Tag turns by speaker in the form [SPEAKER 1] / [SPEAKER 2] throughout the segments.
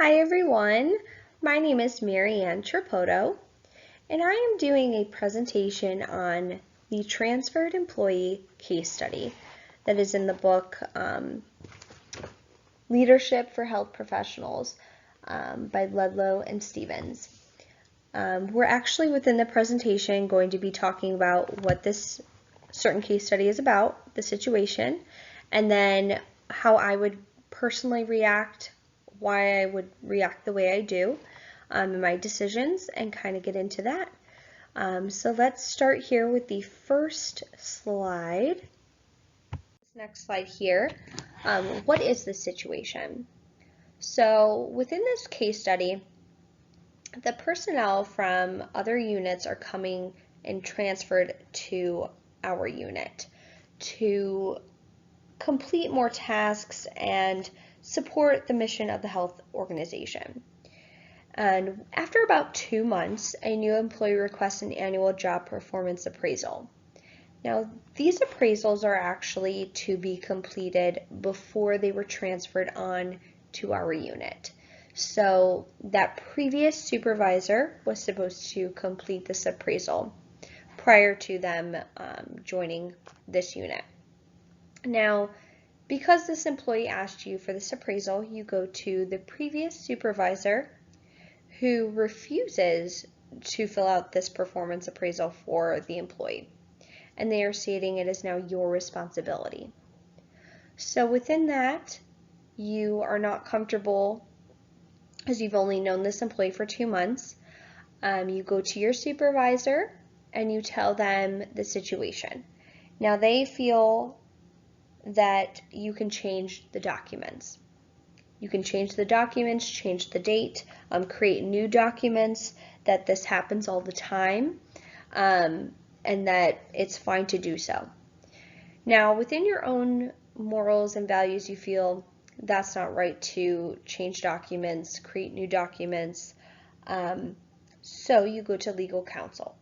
[SPEAKER 1] Hi everyone, my name is Mary Ann Tripotto, and I am doing a presentation on the transferred employee case study that is in the book Leadership for Health Professionals by Ludlow and Stevens. We're actually within the presentation going to be talking about what this certain case study is about, the situation, and then how I would personally react, why I would react the way I do, in my decisions, and kind of get into that. So let's start here with the first slide. This next slide here. What is the situation? So within this case study, the personnel from other units are coming and transferred to our unit to complete more tasks and support the mission of the health organization. And after about 2 months, a new employee requests an annual job performance appraisal. Now, these appraisals are actually to be completed before they were transferred on to our unit. So that previous supervisor was supposed to complete this appraisal prior to them joining this unit. Now, because this employee asked you for this appraisal, you go to the previous supervisor who refuses to fill out this performance appraisal for the employee. And they are stating it is now your responsibility. So within that, you are not comfortable, as you've only known this employee for 2 months. You go to your supervisor and you tell them the situation. Now they feel that you can change the documents. You can change the documents, change the date, create new documents, that this happens all the time, and that it's fine to do so. Now, within your own morals and values, you feel that's not right to change documents, create new documents, so you go to legal counsel.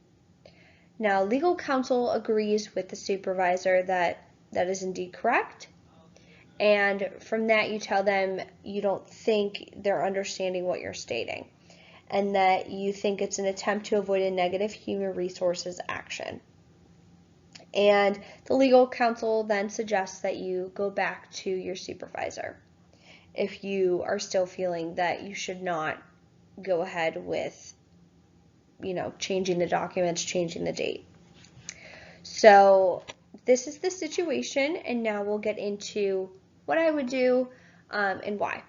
[SPEAKER 1] Now, legal counsel agrees with the supervisor that that is indeed correct, and from that you tell them you don't think they're understanding what you're stating, and that you think it's an attempt to avoid a negative human resources action. And the legal counsel then suggests that you go back to your supervisor if you are still feeling that you should not go ahead with, changing the documents, changing the date. So this is the situation, and now we'll get into what I would do and why.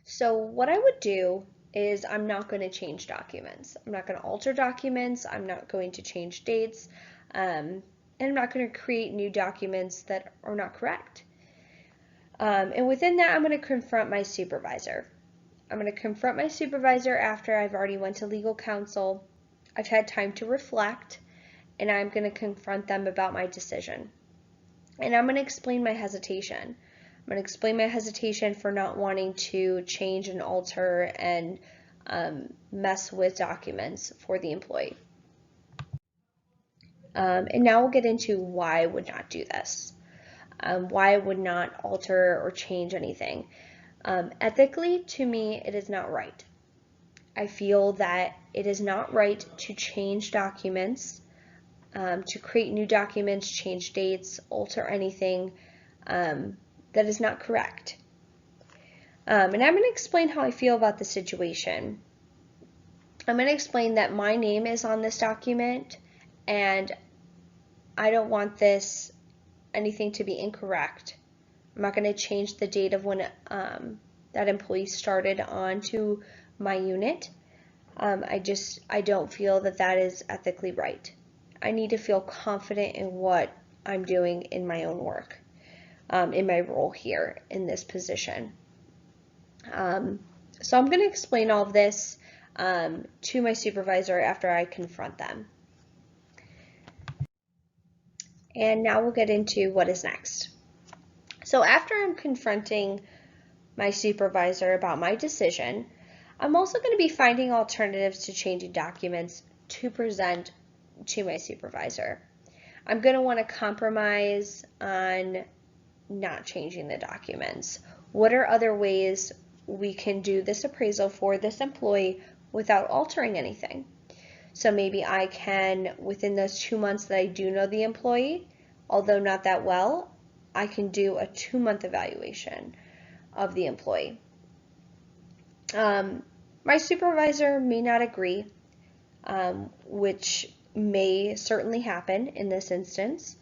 [SPEAKER 1] So what I would do is I'm not going to change documents. I'm not going to alter documents. I'm not going to change dates. And I'm not going to create new documents that are not correct. And within that, I'm going to confront my supervisor. I'm going to confront my supervisor after I've already went to legal counsel. I've had time to reflect, and I'm going to confront them about my decision. And I'm going to explain my hesitation. I'm going to explain my hesitation for not wanting to change and alter and mess with documents for the employee. And now we'll get into why I would not do this. Why I would not alter or change anything. Ethically, to me, it is not right. I feel that it is not right to change documents, to create new documents, change dates, alter anything that is not correct. And I'm going to explain how I feel about the situation. I'm going to explain that my name is on this document, and I don't want anything to be incorrect. I'm not going to change the date of when that employee started onto my unit. I don't feel that that is ethically right. I need to feel confident in what I'm doing in my own work, in my role here in this position. So I'm going to explain all of this to my supervisor after I confront them. And now we'll get into what is next. So after I'm confronting my supervisor about my decision, I'm also going to be finding alternatives to changing documents to present to my supervisor. I'm going to want to compromise on not changing the documents. What are other ways we can do this appraisal for this employee without altering anything. So maybe I can, within those 2 months that I do know the employee, although not that well, I can do a 2-month evaluation of the employee. My supervisor may not agree, which may certainly happen in this instance.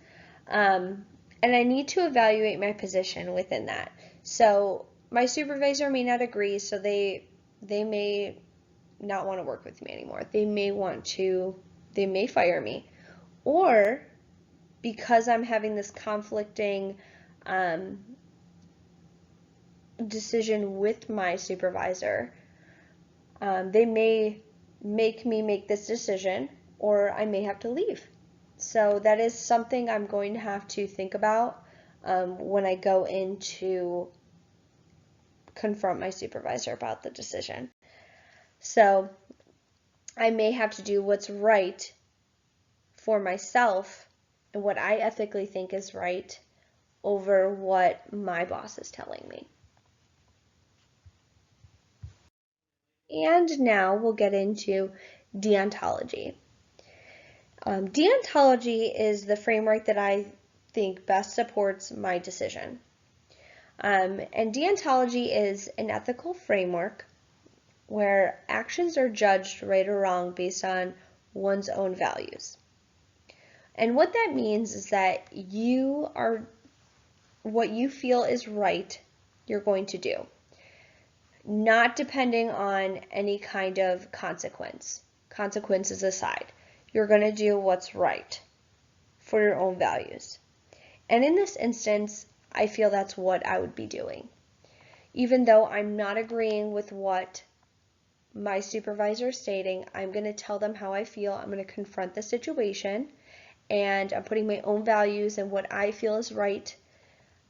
[SPEAKER 1] And I need to evaluate my position within that. So my supervisor may not agree, so they may not want to work with me anymore. They may fire me. Or because I'm having this conflicting decision with my supervisor, they may make me make this decision, or I may have to leave. So that is something I'm going to have to think about when I go in to confront my supervisor about the decision. So I may have to do what's right for myself and what I ethically think is right over what my boss is telling me. And now we'll get into deontology. Deontology is the framework that I think best supports my decision. And deontology is an ethical framework where actions are judged right or wrong based on one's own values. And what that means is that what you feel is right, you're going to do, not depending on any kind of consequences aside. You're going to do what's right for your own values. And in this instance, I feel that's what I would be doing. Even though I'm not agreeing with what my supervisor is stating, I'm going to tell them how I feel. I'm going to confront the situation, and I'm putting my own values and what I feel is right,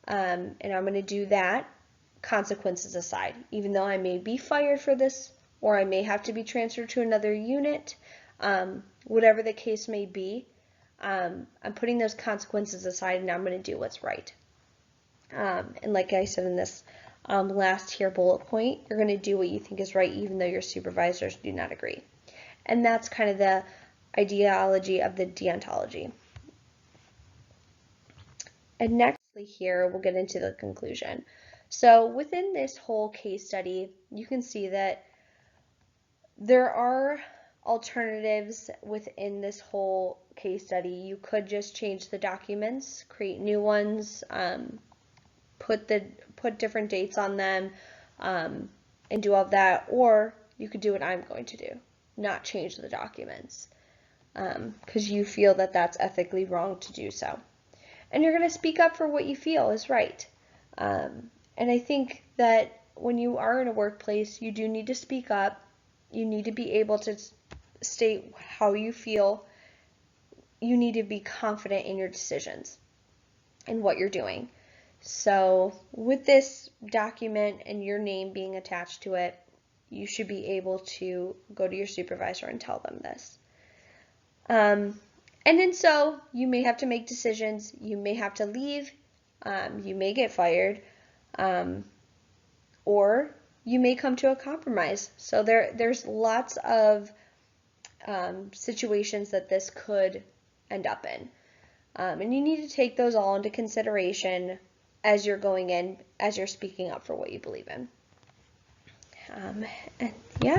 [SPEAKER 1] and I'm going to do that, consequences aside. Even though I may be fired for this, or I may have to be transferred to another unit, whatever the case may be, I'm putting those consequences aside, and I'm going to do what's right. And like I said in this last here bullet point, you're going to do what you think is right, even though your supervisors do not agree. And that's kind of the ideology of the deontology. And next here, we'll get into the conclusion. So within this whole case study, you can see that there are alternatives within this whole case study. You could just change the documents, create new ones, put different dates on them, and do all of that. Or you could do what I'm going to do, not change the documents, because you feel that that's ethically wrong to do so. And you're going to speak up for what you feel is right. And I think that when you are in a workplace, you do need to speak up. You need to be able to state how you feel. You need to be confident in your decisions and what you're doing. So with this document and your name being attached to it, you should be able to go to your supervisor and tell them this. And then so you may have to make decisions. You may have to leave. You may get fired. Or you may come to a compromise. So there's lots of situations that this could end up in. And you need to take those all into consideration as you're going in, as you're speaking up for what you believe in. And yeah.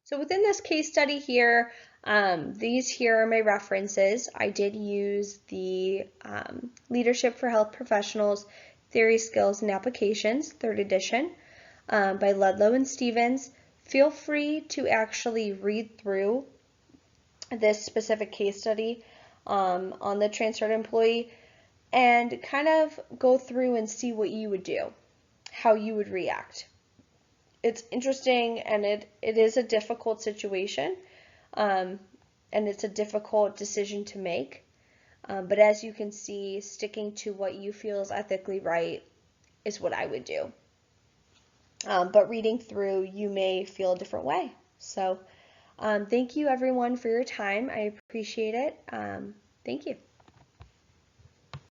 [SPEAKER 1] So within this case study here, these here are my references. I did use the Leadership for Health Professionals, Theory, Skills, and Applications, 3rd edition, by Ludlow and Stevens. Feel free to actually read through this specific case study on the transferred employee and kind of go through and see what you would do, how you would react. It's interesting, and it is a difficult situation, and it's a difficult decision to make. But as you can see, sticking to what you feel is ethically right is what I would do. But reading through, you may feel a different way. So thank you everyone for your time. I appreciate it. Thank you.